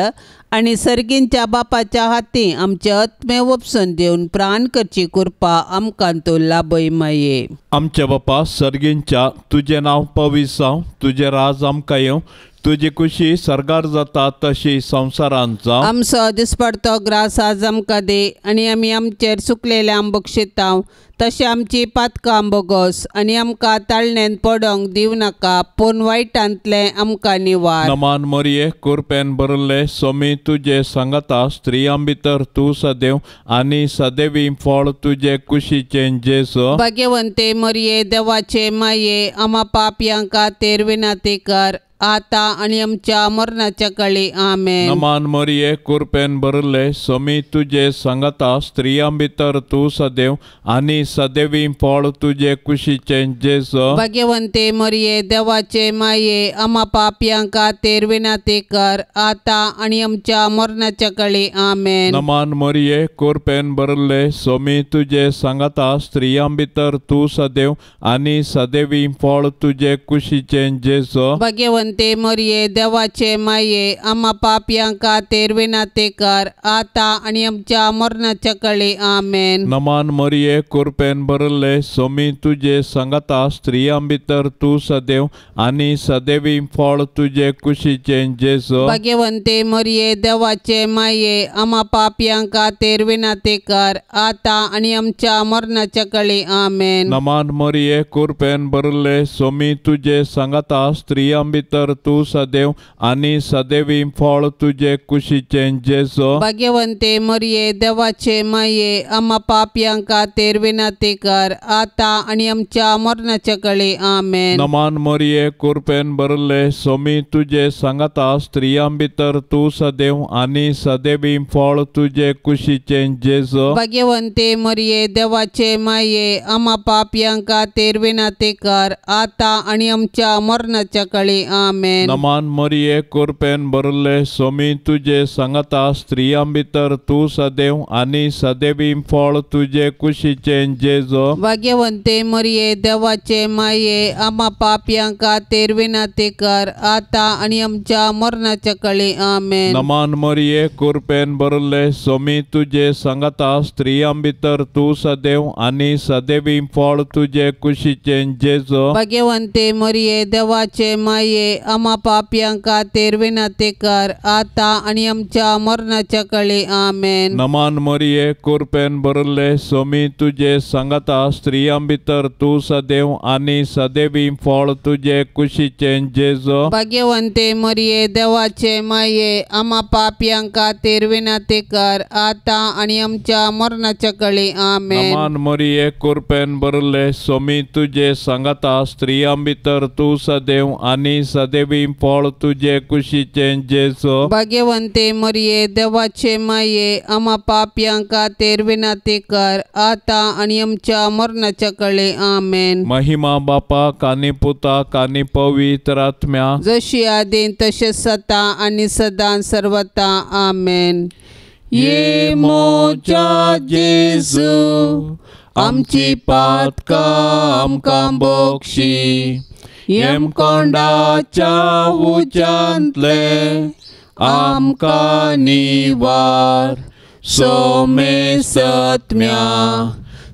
आनी सर्गींच्या बापाच्या हाती आमचे आत्मे वपसून दिवन प्राण करची कृपा आमकां तूं लाभय माये. आमच्या बापा सर्गींच्या, तुजें नांव पवित्र जावं, तुजें राज आमकां येवं, तुझी कुशी सरगार जाता तशी संवसारांत जावं. आमचो दिसपडतो ग्रास आज आमकां दे, आनी आमी आमचेर सुकलेले आंबोक शिताव, तशें आमची पातकां आंबोगोस, आनी आमकां ताळणेन पडोंक दिव नाका, पूण वायटांतले आमकां निवार. नमान मरिये कृपेन भरले सोमी तुजे सांगता स्त्रियां भितर तूं सदैव आनी सदैवी फळ तुजे कुशीचें जेजो. भाग्यवंते मरिये देवाचे माये, आम्हा पापयांका तेर विनाती कर, आता आणि आमच्या मरणाच्या काळी आमेन. नमान मरिये कृपेन भरले सोमी तुजे सांगता स्त्रियां भितर तूं सदैव आनी सदैवी फळ तुजे कुशीचें जेजो. भाग्यवंते मरिये देवाचे माये, आम्हा पापयांका तेर विनाती कर, आता आणि आमच्या मरणाच्या काळी आमेन. नमान मरिये कृपेन भरले सोमी तुजे सांगता स्त्रियां भितर तूं सदैव आनी सदैवी फळ तुजे कुशीचें जेजो. भाग्यवंते मरिये देवाचे माये, आम्हा पापयांका तेर विनाती कर, आता आणि आमच्या मरणाच्या काळी आमेन. नमान मरिये कृपेन भरले सोमी तुजे सांगता स्त्रियां भितर तूं सदैव आनी सदैवी फळ तुजे कुशीचें जेजो. भाग्यवंते मरिये देवाचे माये, आम्हा पापयांका तेर विनाती कर, आता आणि आमच्या मरणाच्या काळी आमेन. नमान मरिये कृपेन भरले सोमी तुजे सांगता स्त्रियां भितर तूं सदैव आनी सदैवी फळ तुजे कुशीचें जेजो. भाग्यवंते मरिये देवाचे माये, आम्हा पापयांका तेर विनाती कर, आता आणि आमच्या मरणाच्या काळी आमेन. नमान मरिये कृपेन भरले सोमी तुजे सांगता स्त्रियां भितर तूं सदैव आनी सदैवी फळ तुजे कुशीचें जेजो. भाग्यवंते मरिये देवाचे माये, आम्हा पापयांका तेर विनाती कर, आता आणि आमच्या मरणाच्या काळी आमेन. नमान मरिये कृपेन भरले सोमी तुजे सांगता स्त्रियां भितर तूं सदैव आनी सदैवी फळ तुजे कुशीचें जेजो. भाग्यवंते मरिये देवाचे माये, आम्हा पापयांका तेर विनाती कर, आता आणि आमच्या मरणाच्या काळी आमेन. नमान मरिये कृपेन भरले सोमी तुजे सांगता स्त्रियां भितर तूं सदैव आनी सदैवी फळ तुजे कुशीचें जेजो. भाग्यवंते मरिये देवाचे माये, आम्हा पापयांका तेर विनाती कर, आता आणि आमच्या मरणाच्या काळी आमेन. नमान मरिये कृपेन भरले सोमी तुजे सांगता स्त्रियां भितर तूं सदैव आनी सदैवी फळ तुजे कुशीचें जेजो. भाग्यवंते मरिये देवाचे माये, आम्हा पापयांका तेर विनाती कर, आता आणि आमच्या मरणाच्या काळी आमेन. नमान मरिये कृपेन भरले सोमी तुजे सांगता स्त्रियां भितर तूं सदैव आनी सदैवी फळ तुजे कुशीचें जेजो. भाग्यवंते मरिये देवाचे माये, आम्हा पापयांका तेर विनाती कर, आता आणि आमच्या मरणाच्या काळी आमेन. महिमा बापाक आनी पुताक आनी पवित्र आत्म्या जशी आदीं तशेंच आता आणि सदां सर्वता आमेन. ये मोच्या जेजू, आमची पातकां आमकां बोगशी, येम कोंडाच्या उच्यांतले आमकां निवार. सोमे सत्म्या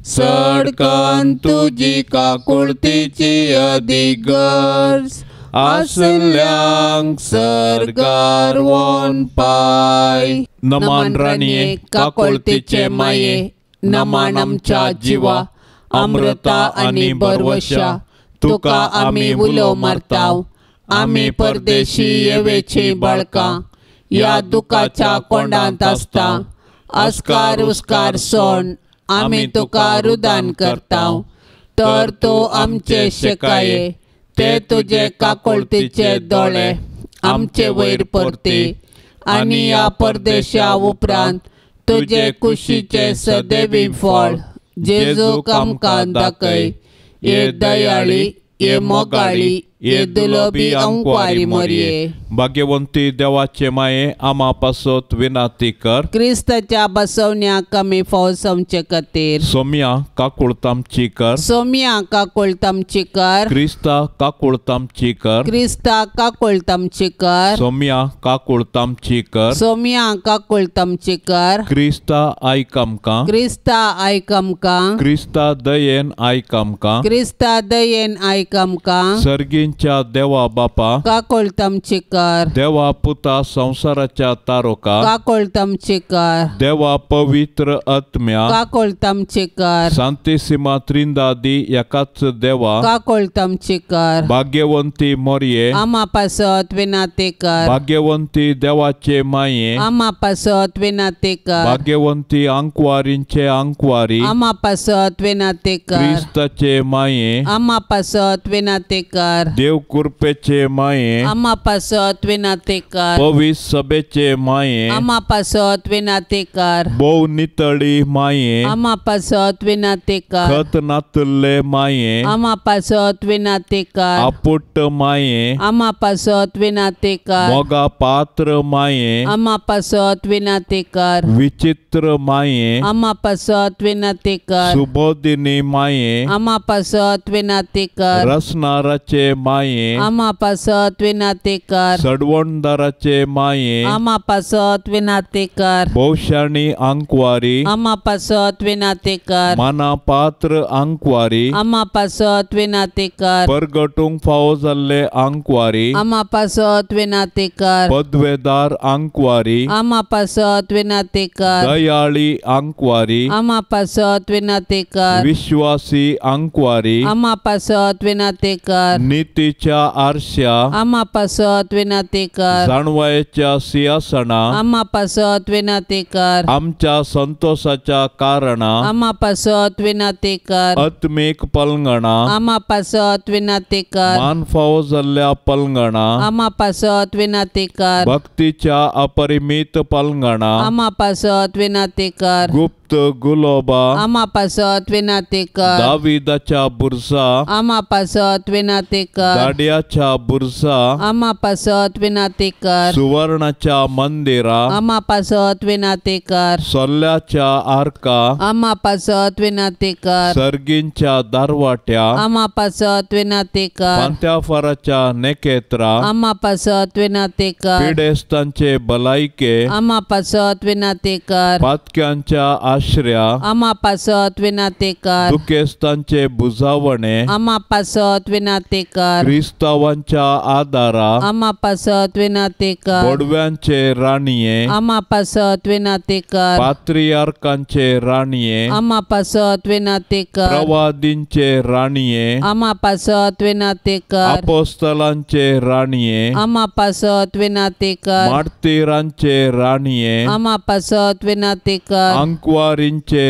सडकन तुजी काकुळतीची अदीक गरज, आसल्यांक सरगार वोन पाय. नमान राणये काकुळतीचे माये, नमान आमच्या जिवा, अमृता आनी बरवशा, तुका आमी उलो मारताव. आमी परदेशी येवेची बाळकां या दुखाच्या कोंडांत आसता. अस्कार उस्कार सोड आमी तुका रुदान करताव. तर तूं आमचे शेकाये, ते तुजे काकुळतीचे दोळे आमचे वयर परती, आनी या परदेशा उपरांत तुजे कुशीचे सदैवी फळ जेजूक आमकां दाखय. ये दयाळी, ये मोगाळी, ये दुलोबी अंकुवारी मरिये. भाग्यवंती देवाचे माये, आम्हा पासत विनाती कर. क्रिस्ताच्या बसवण्याक आमी फावो समचे खातीर सोम्या काकुळतामची कर. सोम्या काकुळतामची कर. क्रिस्ता काकुळतामची कर. क्रिस्ता काकुळतामची कर. सोम्या काकुळतामची कर. सोम्या काकुळतामची कर. क्रिस्ता आयक आमकां. क्रिस्ता आयक आमकां. क्रिस्ता दयेन आयक आमकां. क्रिस्ता दयेन आयक आमकां. सर्गीन सर्गींच्या देवा बापा, काकोळतामचेकार, देवा पुता संसाराच्या तारोका, काकोळतामचेकार, देवा पवित्र आत्म्या, काकोळतामचेकार, शांतिसीमा त्रिंदादी एकाच देवा, काकोळतामचेकार, भाग्यवंती मोरये, आम्हा पासत विनातेकार, भाग्यवंती देवाचे माये, आम्हा पासत विनातेकार, भाग्यवंती अंकवारींचे अंकवारी, आम्हा पासत विनातेकार, ख्रिस्ताचे माये, आम्हा पासत विनातेकार, देव कृपेचे माये, आम्हा पासत विनातेकार, पवित्र सभेचे माये, आम्हा पासत विनातेकार, बहु नितळी माये, आम्हा पासत विनातेकार, खत नातले माये, आम्हा पासत विनातेकार, आपुट माये, आम्हा पासत विनातेकार, मोगा पात्र माये, आम्हा पासत विनातेकार, विचित्र माये, आम्हा पासत विनातेकार, सुबोधिनी माये, आम्हा पासत विनातेकार, रसनाराचे माये, आम्हा पासत विनातेकार, सडवणदाराचे माये, आम्हा पासत विनातेकार, बहुशाणी अंकवारी, आम्हा पासत विनातेकार, माना पात्र अंकवारी, आम्हा पासत विनातेकार, परगटूंक फावो जाल्ले अंकवारी, आम्हा पासत विनातेकार, पदवेदार अंकवारी, आम्हा पासत विनातेकार, दयाळी अंकवारी, आम्हा पासत विनातेकार, विश्वासी अंकवारी, आम्हा पासत विनातेकार, नीतीच्या आरशा, आम्हा पासत विनातेकार, जाणवायेच्या सिंहासना, आम्हा पासत विनातेकार, आमच्या संतोषाच्या कारणा, आम्हा पासत विनातेकार, आत्मिक पलंगणा, आम्हा पासत विनातेकार, मान फावो जाल्ल्या पलंगणा, आम्हा पासत विनातेकार, भक्तीच्या अपरिमित पलंगणा, आम्हा पासत विनातेकार, गुप्त गुलोबा, आम्हा पासत विनातेकार, दाविदाच्या बुरसा, आम्हा पासत विनातेकार, गाड्याच्या बुरसा, आम्हा पासत विनातेकार, सुवर्णाच्या मंदिरा, आम्हा पासत विनातेकार, सोल्ल्याच्या आरका, आम्हा पासत विनातेकार, सर्गींच्या दारवाट्या, आम्हा पासत विनातेकार, पांत्याफराच्या नेकेत्रा, आम्हा पासत विनातेकार, पिडेस्तांचे भलायके, आम्हा पासत विनातेकार, पातक्यांच्या आश्रया, आम्हा पासत विनातेकार, दुखेस्तांचे बुजावणे, आम्हा पासत विनातेकार, क्रिस्तावांच्या आदारा, आम्हा पासत विनातेकार, बडव्यांचे राणीये, आम्हा पासत विनातेकार, पात्रियार्कांचे राणीये, आम्हा पासत विनातेकार, प्रवादींचे राणीये, आम्हा पासत विनातेकार, अपोस्तलांचे राणीये, आम्हा पासत विनातेकार, मार्तिरांचे राणीये, आम्हा पासत विनातेकार, अंकवारींचे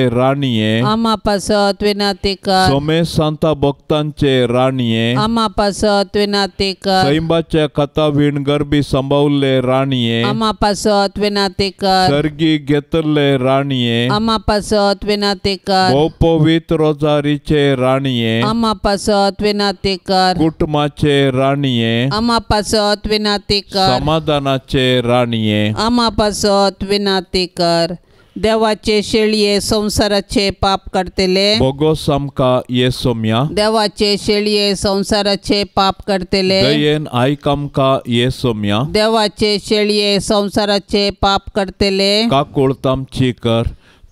राणीये, आम्हा पासत विनातेकार, सोमे सांता भक्तांचे राणीये, आम्हा पासत विनातेकार, सैंबाच्या कथा विणगरबी संभावले राणीये, आम्हा पासत विनातेकार, सर्गी घेतले राणीये, आम्हा पासत विनातेकार, पवित्र रोजारीचे राणीये, आम्हा पासत विनातेकार, कुटुंबाचे राणीये, आम्हा पासत विनातेकार, समाधानाचे राणीये, आम्हा पासत विनातेकार, देवाचे शेळये संसाराचे पाप करतेले, बोगोस आमका येसोम्या, देवाचे शेळये संसाराचे पाप करतेले, दयेन आयक आमका येसोम्या, देवाचे शेळये संसाराचे पाप करतेले, काकुळतामची कर,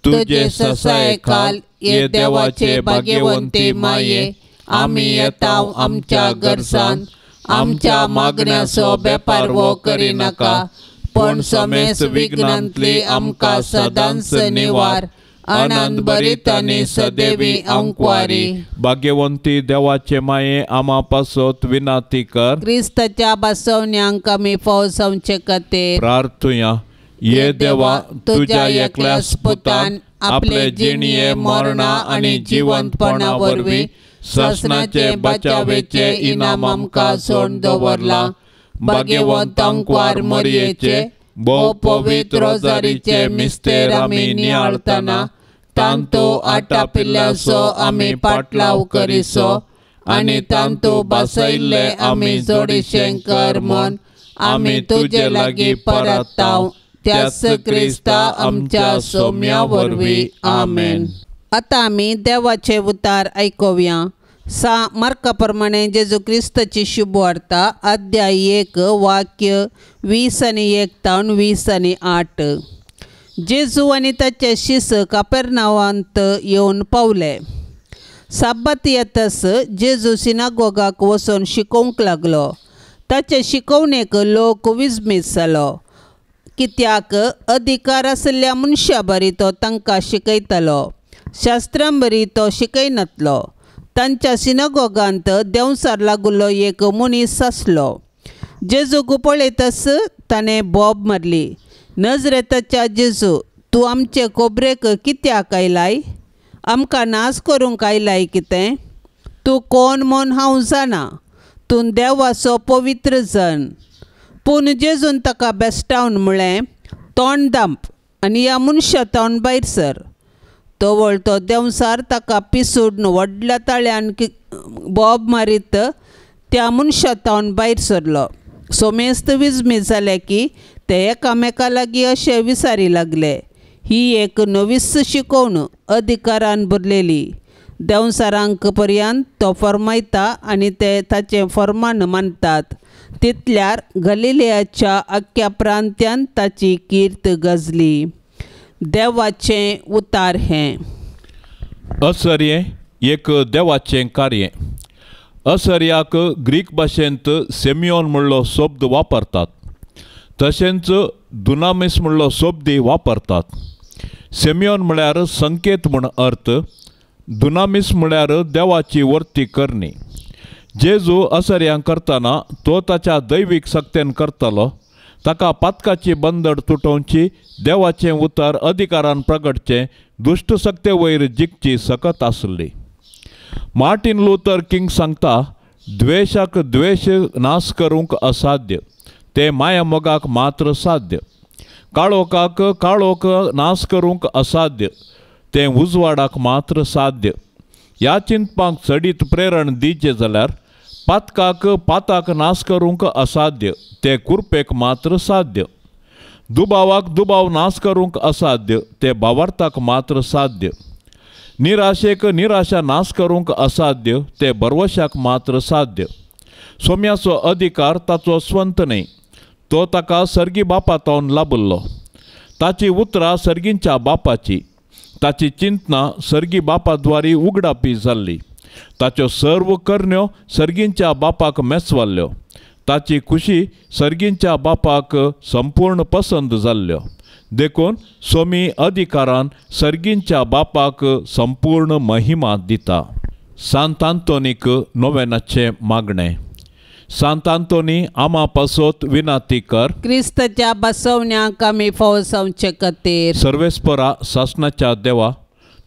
तुझे ससाय खाल, ये देवाचे भाग्यवंती माये, आम्ही येताव आमच्या गरजान, आमच्या मागण्याचो बेपार वो करी नका, पण समेस विघ्नांतली आमका सदांच निवार, आनंद भरीत आणि सदैवी अंकवारी. भाग्यवंती देवाचे माये आम्हा पासत विनाती कर, क्रिस्ताच्या बसवण्यांक आमी फौसवचे खातीर प्रार्थुया. ये देवा, तुझ्या एकल्याच पुतान आपले जिणये मरणा आणि जिवंतपणा वरवी ससनाचे बचावेचे इनाम आमका सोड दवरला. भाग्यवंत अंकवार मरियेचे भोव पवित्र रोजारीचे मिस्तेर आमी नियाळतना तांतू आटापिल्ल्याचो आमी पाटलाव करिसो, आणि तांतू बसयल्ले आमी जोडिशें कर म्हूण आमी तुजे लागीं परताव. त्याच क्रिस्ता आमच्या सोम्या वरवीं. आमेन. आता आमी देवाचे उतार आयकुया. मार्का प्रमाणे जेजू क्रिस्ताची शुभ वार्ता अध्याय 1 वाक्य 20 आणि 1 तावन 20 आणि 8. जेजू आणि ताचे शिष्य कपेरनावांत येवन पावले. साबत येतस जेजू सिनागोगाक वचून शिकोवंक लागलो. ताचे शिकवणेक लोक विस्मीत जालो, कित्याक अधिकार आसल्या मनशा बरी तो तांकां शिकयतालो, शास्त्रां बरी तो शिकयनातलो. तांच्या सिनागोगांत देंवसार लागुल्लो एक मनीस आसलो. जेजूक पळयतस ताणें बोब मारली, नजरेताच्या जेजू, तूं आमचे खोबरेक कित्याक आयलाय? आमकां नाश करूंक आयलाय कितें? तूं कोण म्हूण हांव जाणा, तूं देवाचो पवित्र जन. पूण जेजून ताका बेश्टावन म्हळें, तोंड धांप आनी ह्या मनशा तोंड भायर सर. तोवळ तो देंवसार ताका पिसून व्हडल्या ताळ्यान बोब मारीत त्या मनशा तोंड भायर सरलो. सोमेस्त विस्मीत जाले की ते एकामेका लागीं अशें विचारी लागले, ही एक नवीस शिकवण अधिकारान भरलेली. देंवसारांक पर्यंत तो फर्मायता आनी ते ताचें फर्मान मानतात. तितल्यार गलिलेयाच्या आख्या प्रांत्यान ताची कीर्त गजली. देवाचें उतार हें. असर्ये एक देवाचें कार्य. असर्याक ग्रीक भाशेंत सेमियोन म्हणलो शब्द वापरतात. तशेंच दुनामिस म्हणलो शब्दय वापरतात. सेमियोन म्हळ्यार संकेत म्हूण अर्थ, दुनामिस म्हळ्यार देवाची वर्ती करणी. जेजू असर्यांक करतना तो ताच्या दैवीक शक्तीन करतालो. ताका पातकाची बंदड तुटोवची, देवाचें उतर अधिकारान प्रगटचें, दुश्ट शक्ते वयर जिखची सकत आसली. मार्टिन लुथर किंग सांगता, द्वेशाक द्वेश नाश करूंक असाध्य, ते माया मोगाक मात्र साध्य. काळोखाक काळोख नाश करूंक असाध्य, ते उजवाडाक मात्र साध्य. ह्या चिंतपाक चडीत प्रेरण दिवचें जाल्यार पातकाक पाताक नाश करूंक असाध्य, ते कुरपेक मात्र साध्य. दुबावाक दुबाव नाश करूंक असाध्य, ते भावार्थाक मात्र साध्य. निराशेक निराशा नाश करूंक असाध्य, ते बरवशाक मात्र साध्य. सोम्याचो अधिकार ताचो स्वंत न्हय, तो ताका सर्गी बापातावन लाबुल्लो. ताची उतरां सर्गींच्या बापाची, ताची चिंतना सर्गी बापाद्वारी उगडापी जाल्ली. ताच्यो सर्व करण्यो सर्गींच्या बापाक मेसवाल्ल्यो. ताची खुशी सर्गींच्या बापाक संपूर्ण पसंद जाल्ल्यो. देखून सोमी अधिकारान सर्गींच्या बापाक संपूर्ण महिमा दिता. सांत आंतोनीक नोवेनाचें मागणें. सांत आंतोनी आमा पासत विनाती कर. क्रिस्ताच्या बसवण्याक आमी फावो जावचे खातीर. सर्वेस्परा शासनाच्या देवा,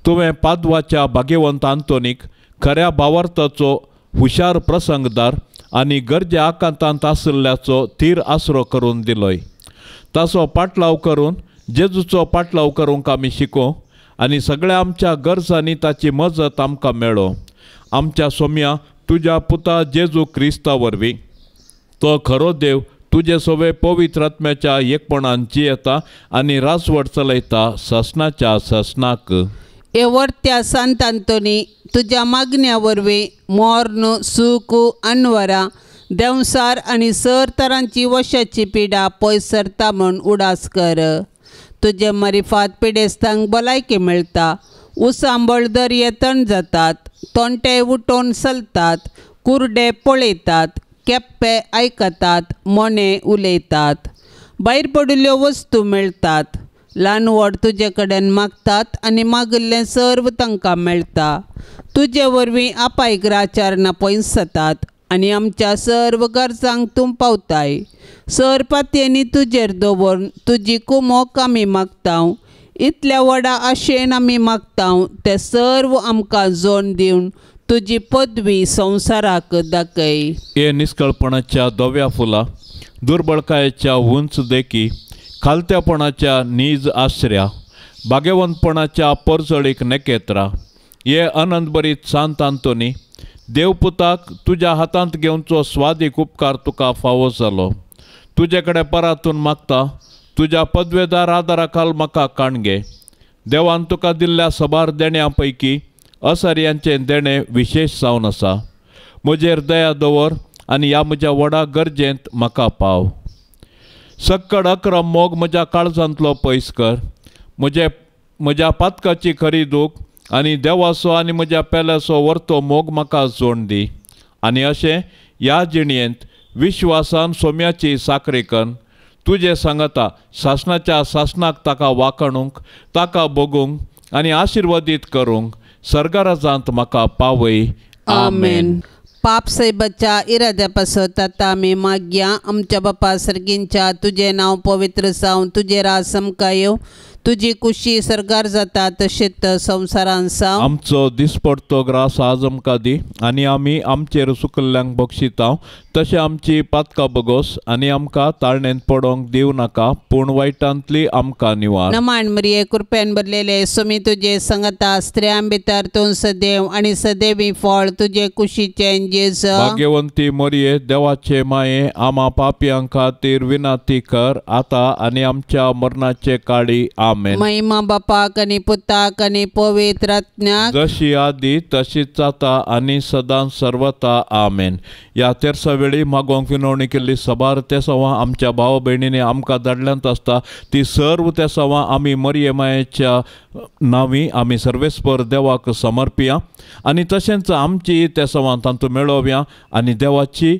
तुवें पाद्वाच्या भाग्यवंत आंतोनीक खऱ्या भावार्थाचो हुशार प्रसंगदार आनी गरजे आकांतांत आशिल्ल्याचो थीर आसरो करून दिलोय. ताचो पाटलाव करून जेजूचो पाटलाव करूंक आमी शिको आनी सगळ्या आमच्या गरजांनी ताची मजत आमकां मेळो. आमच्या सोम्या तुज्या पुता जेजू क्रिस्ता वरवीं, तो खरो देव तुजे सवे पवित्र आत्म्याच्या एकपणान जियेता आनी राजवट चलयता ससनाच्या ससनाक. एवर्त्या सांत आंतोनी, तुज्या मागण्या वरवीं मोर्न, सूख, आनवरां, देंवसार आनी सर तरांची वशाची पिडा पयस सरता म्हूण उडास कर. तुजे मारिफात पिडेस्तांक भलायकी मेळटा. उसांबळ दर येतण जातात, तोंटे उठोवन चलतात, कुर्डे पळयतात, केप्पे आयकतात, मोने उलयतात. भायर पडिल्ल्यो वस्तू मेळटात. ल्हान व्हड तुजे कडेन मागतात आनी मागिल्लें सर्व तांकां मेळटा. तुजे वरवीं आपायग्राचारणां पयस जातात आनी आमच्या सर्व गरजांक तूं पावताय. सर पातयेनी तुजेर दवरून तुजी कुमोक आमी मागतांव. इतल्या व्हडा आशेन आमी मागतांव, ते सर्व आमकां जोड दिवन तुजी पदवी संवसाराक दाखय. हे निश्कळपणाच्या धव्या फुलां, दुर्बळकायेच्या उंच देखी, खालत्यापणाच्या नीज आश्र्या, भाग्यवंतपणाच्या परजळीक नेकेत्रा, हे आनंदभरीत सांत आंतोनी, देवपुताक तुज्या हातांत घेवचो स्वादीक उपकार तुका फावो जालो. तुजे कडेन परातून मागता, तुज्या पदवेदार आदारा खाल म्हाका काणगे. देवान तुका दिल्ल्या सबार देण्यां पैकी असर्यांचें देणें विशेश जावन आसा. म्हजेर दया दवर आनी ह्या म्हज्या व्हडा गरजेंत म्हाका पाव. सक्कड अक्रम मोग म्हज्या काळजांतलो पयस कर. म्हज्या पातकाची खरी दूख आनी देवाचो आनी म्हज्या पेल्याचो व्हरतो मोग म्हाका जोड दी. आनी अशें ह्या जिणयेंत विश्वासान सोम्याची साखरेकन तुजे सांगता शासनाच्या शासनाक ताका वाखणूंक, ताका बगूंक आनी आशिर्वादीत करूंक सर्गाराजांत म्हाका पावय. आमेन. पाप से बच्चा इराद्या पासत आता आमी मागया. आमच्या बापा सर्गींच्या तुझे नाव पवित्र जावं, तुझे राज समका येवं, तुझी कुशी सरकार जाता तशेंच संवसारान जावं. आमचो दिसपडतो ग्रास आज आमकां दी आनी आमी आमचेर सुकल्ल्यांक बक्षितांव तशें आमची पातकां बगोस आनी आमकां ताळणेंत पडोंक दिवं नाका, पूण वायटांतली आमकां निवार. नमाण मरिये कृपेन भरलेले सुमी तुजे संगता स्त्रियां भितर तूं सदैव आनी सदैवी फळ तुजे कुशीचे जेजू. भाग्यवंती मरिये देवाचे माये आमा पापयां खातीर विनाती कर आतां आनी आमच्या मरणाचे काळी. आमेन. महिमा बापाक आनी पुताक आनी पवित्र आत्म्याक जशी आदी तशीच जाता आनी सदां सर्वता. आमेन. ह्या तेरसा वेळी मागोवंक विनवणी केल्ली सबार ते सवां आमच्या भाव भयणींनी आमकां धाडल्यांत आसता ती सर्व ते सवां आमी मरिये मायेच्या नांवी आमी सर्वेस्पर देवाक समर्पिया आनी तशेंच आमची ते सवां तांतूं मेळोवया आनी देवाची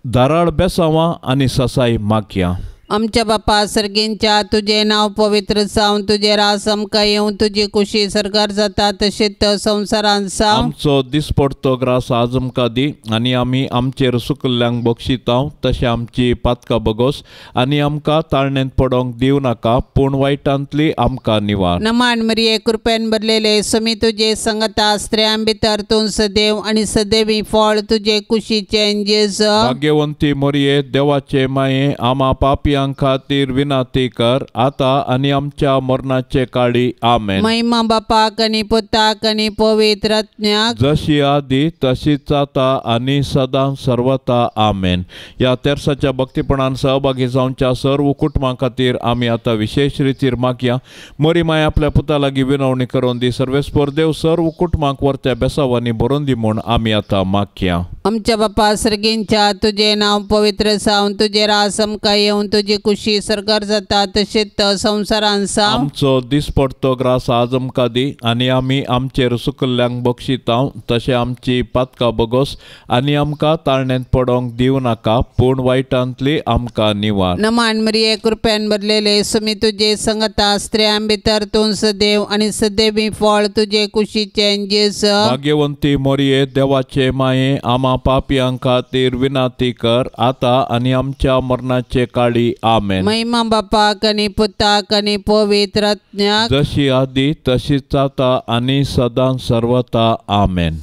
दाराळ बेसावां आनी ससाय मागया. आमच्या बापा सर्गींच्या तुझे नाव पवित्र जावं, तुझे राज आमकां येवं, तुजी कुशी सरकार जाता तशेंच संवसारान जावं. आमचो दिसपडतो ग्रास आज आमकां दी आनी आमी आमचेर सुकल्ल्यांक बक्षितांव तशें आमची पातकां बगोस आनी आमकां ताळणेंत पडोंक दिवं नाका, पूण वायटांतली आमकां निवार. नमाण मरिये कृपेन भरलेले सुमी तुजे संगता स्त्रियां भितर तूं सदैव आनी सदैवी फळ तुजे कुशीचे जेजू. भाग्यवंती मरिये देवाचे माये आमा पापयां खातीर विनाती कर आतां आनी आमच्या मरणाचे काळी. आमेन. महिमा बापाक आनी पुताक आनी पवित्र आत्म्याक जशी आदी तशीच जाता आनी सदां सर्वता. आमेन. ह्या तेरसाच्या भक्तीपणान सहभागी जावच्या सर्व कुटुंबां खातीर आमी आतां विशेष रितीर मागया. मरी माय आपल्या पुता लागीं विनवणी करून दी. सर्वेस्पर देव सर्व कुटुंबांक व्हरत्या बेसावांनी बरोवन दी म्हूण आमी आतां मागया. आमच्या बापा सर्गींच्या तुझे नाव पवित्र जावं, तुझे राज आमकां येवं, तुजी कुशी सरकार जाता तशेंच संवसारान जावं. आमचो दिसपडतो ग्रास आज आमकां दी आनी आमी आमचेर सुकल्ल्यांक बक्षितांव तशें आमची पातकां बगोस आनी आमकां ताळणेंत पडोंक दिवं नाका, पूण वायटांतली आमकां निवार. नमाण मरिये कृपेन भरलेले सुमी तुजे संगता स्त्रियां भितर तूं सदैव आनी सदैवी फळ तुजे कुशीचे जेजू. भाग्यवंती मरिये देवाचे माये आमा पापयां खातीर विनाती कर आतां आनी आमच्या मरणाचे काळी. आमेन. महिमा बापाक आनी पुताक आनी पवित्र आत्म्याक जशी आदी तशीच जाता आनी सदां सर्वता. आमेन.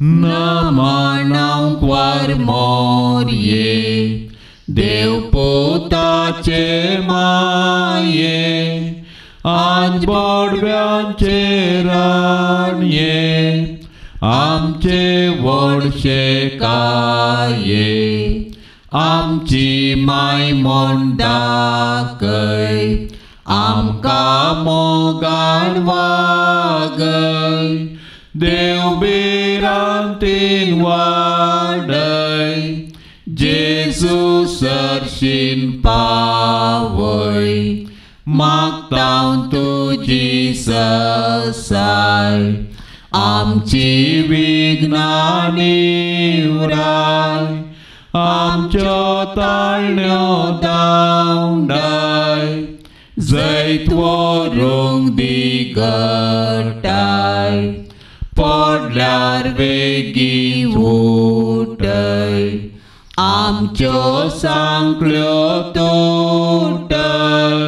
नमाणांक वार मोरये देव पोताचे माये आज बोडव्यांचे राणये आमचे व्हडशे काये आमची माय म्हूण दाखय आमकां मोगान वागय देव बिरांतीन वाडय जेजू सरशीन पावय मागतां तुजी ससाय आमची विघ्नां निवराय आमच्यो ताळण्यो धांवडाय जैत व्हरूंक दी घटाय पडल्यार वेगी उठय आमच्यो सांकळ्यो तुटय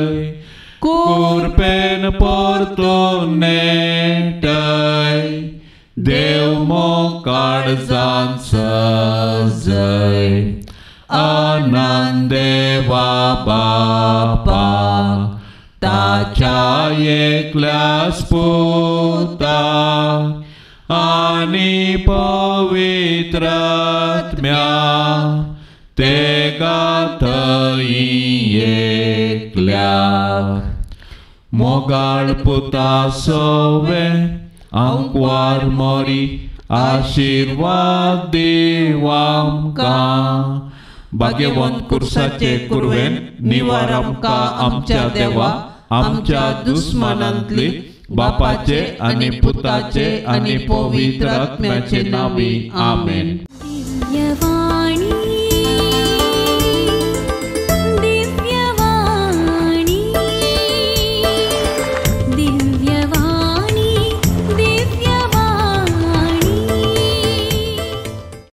कुरपेन परतून नेटय देव मोकाळजान सजय आनंदे बापा ताच्या एकल्या पुता आनी पवित्र आत्म्या तेगा थंय एकल्या मोगाळ पुता सोवे आमकां मोरी आशीर्वाद देव आमकां भाग्यवंत कुर्साचे कुरवेन निवार आमकां आमच्या देवा आमच्या दुस्मनांतली बापाचे आणि पुताचे आणि पवित्र आत्म्याचे नावी आमेन. दिव्यवाणी